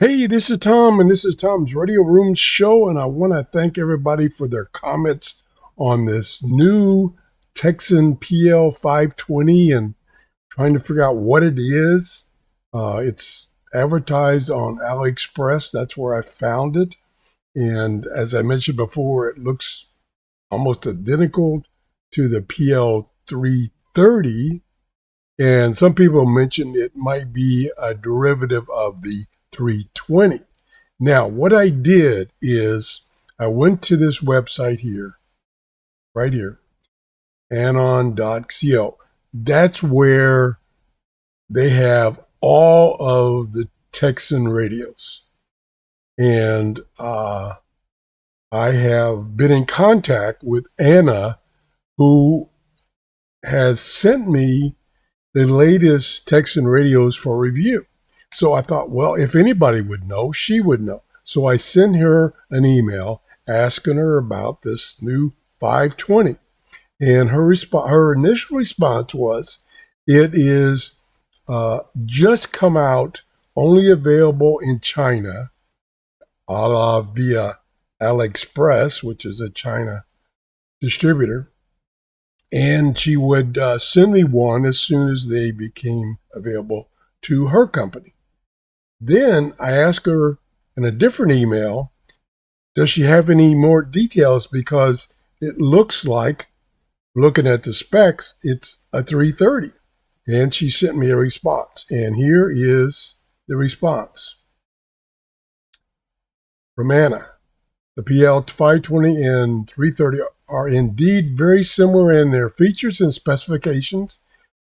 Hey, this is Tom, and this is Tom's Radio Room Show, and I want to thank everybody for their comments on this new Tecsun PL-520 and trying to figure out what it is. It's advertised on AliExpress. That's where I found it. And as I mentioned before, it looks almost identical to the PL-330. And some people mentioned it might be a derivative of the 320. Now, what I did is I went to this website here, right here, anon.co. That's where they have all of the Tecsun radios. And I have been in contact with Anna, who has sent me the latest Tecsun radios for review. So I thought, well, if anybody would know, she would know. So I sent her an email asking her about this new 520. And her initial response was, it is just come out, only available in China, via AliExpress, which is a China distributor. And she would send me one as soon as they became available to her company. Then I asked her in a different email, does she have any more details? Because it looks like, looking at the specs, it's a 330. And she sent me a response. And here is the response from Anna. The PL-520 and 330 are indeed very similar in their features and specifications.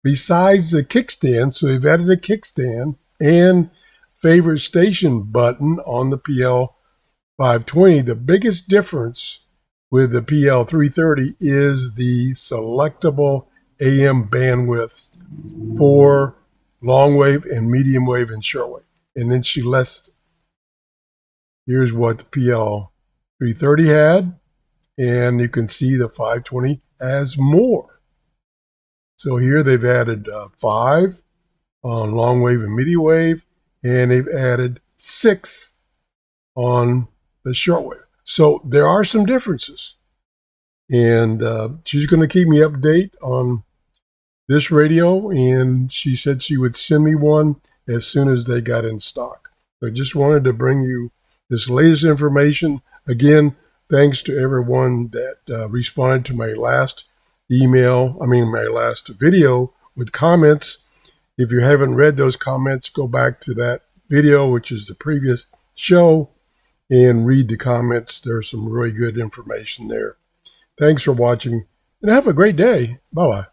Besides the kickstand, so they've added a kickstand and favorite station button on the PL-520. The biggest difference with the PL-330 is the selectable AM bandwidth for long wave and medium wave and shortwave. And then she lists, here's what the PL-330 had, and you can see the 520 has more. So here they've added 5 on long wave and medium wave, and they've added 6 on the shortwave. So there are some differences. And she's going to keep me updated on this radio, and she said she would send me one as soon as they got in stock. So I just wanted to bring you this latest information. Again, thanks to everyone that responded to my last my last video with comments. If you haven't read those comments, go back to that video, which is the previous show, and read the comments. There's some really good information there. Thanks for watching, and have a great day. Bye-bye.